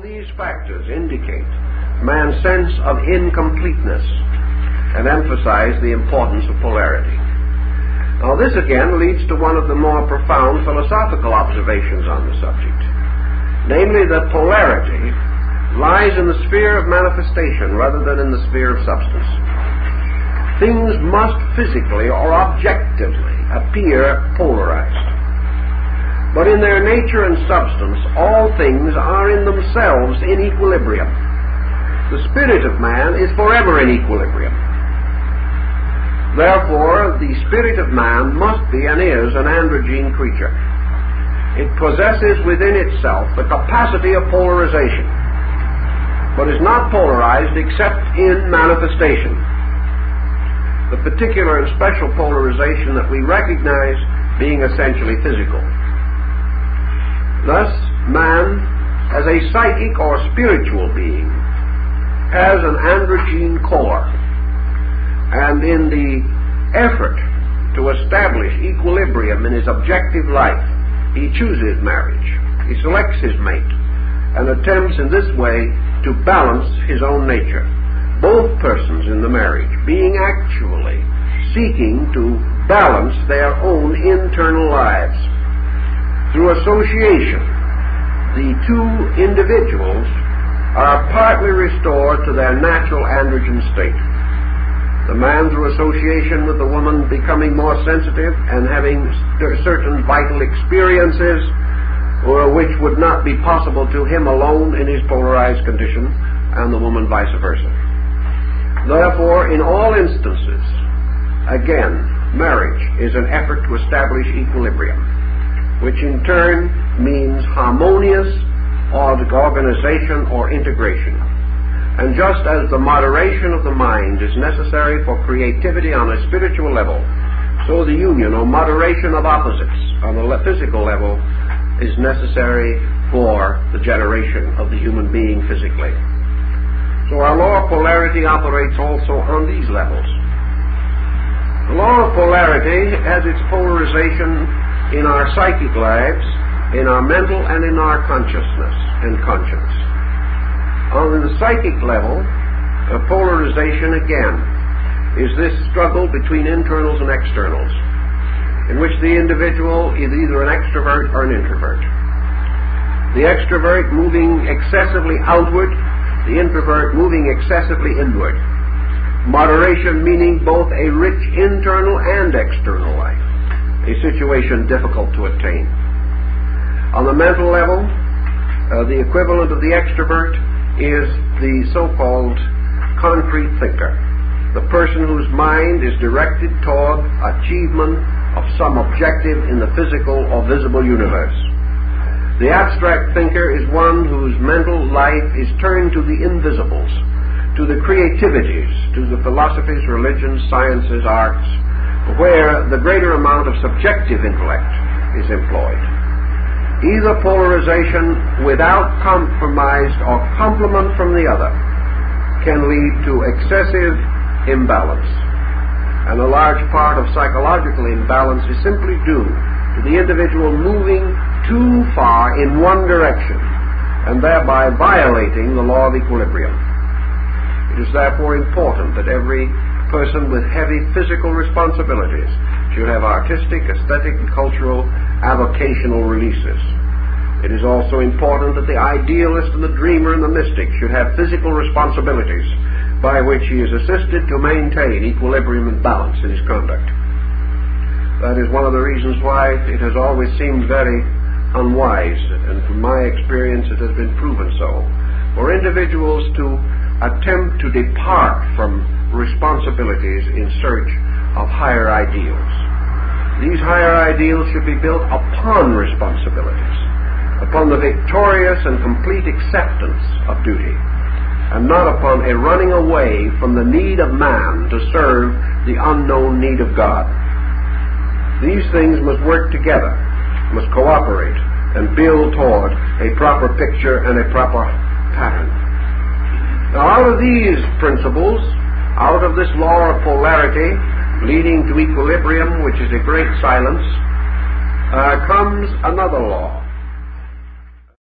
these factors indicate man's sense of incompleteness and emphasize the importance of polarity. Now this again leads to one of the more profound philosophical observations on the subject, namely that polarity lies in the sphere of manifestation rather than in the sphere of substance. Things must physically or objectively appear polarized. But in their nature and substance, all things are in themselves in equilibrium. The spirit of man is forever in equilibrium. Therefore, the spirit of man must be and is an androgyne creature. It possesses within itself the capacity of polarization, but is not polarized except in manifestation. The particular and special polarization that we recognize being essentially physical. Thus, man, as a psychic or spiritual being, has an androgyne core, and in the effort to establish equilibrium in his objective life, he chooses marriage, he selects his mate, and attempts in this way to balance his own nature. Both persons in the marriage being actually seeking to balance their own internal lives. Through association, the two individuals are partly restored to their natural androgen state. The man, through association with the woman, becoming more sensitive and having certain vital experiences which would not be possible to him alone in his polarized condition, and the woman vice versa. Therefore, in all instances, again, marriage is an effort to establish equilibrium, which in turn means harmonious organization or integration. And just as the moderation of the mind is necessary for creativity on a spiritual level, so the union or moderation of opposites on the physical level is necessary for the generation of the human being physically. So our law of polarity operates also on these levels. The law of polarity has its polarization in our psychic lives, in our mental and in our consciousness and conscience. On the psychic level, polarization again is this struggle between internals and externals, in which the individual is either an extrovert or an introvert. The extrovert moving excessively outward, the introvert moving excessively inward. Moderation meaning both a rich internal and external life, a situation difficult to attain. On the mental level, the equivalent of the extrovert is the so-called concrete thinker, the person whose mind is directed toward achievement of some objective in the physical or visible universe. The abstract thinker is one whose mental life is turned to the invisibles, to the creativities, to the philosophies, religions, sciences, arts, where the greater amount of subjective intellect is employed. Either polarization without compromise or complement from the other can lead to excessive imbalance. And a large part of psychological imbalance is simply due to the individual moving too far in one direction and thereby violating the law of equilibrium. It is therefore important that every person with heavy physical responsibilities should have artistic, aesthetic, and cultural avocational releases. It is also important that the idealist and the dreamer and the mystic should have physical responsibilities by which he is assisted to maintain equilibrium and balance in his conduct. That is one of the reasons why it has always seemed very unwise, and from my experience it has been proven so, for individuals to attempt to depart from responsibilities in search of higher ideals. These higher ideals should be built upon responsibilities, upon the victorious and complete acceptance of duty, and not upon a running away from the need of man to serve the unknown need of God. These things must work together, must cooperate, and build toward a proper picture and a proper pattern. Now, out of these principles, out of this law of polarity leading to equilibrium, which is a great silence, comes another law,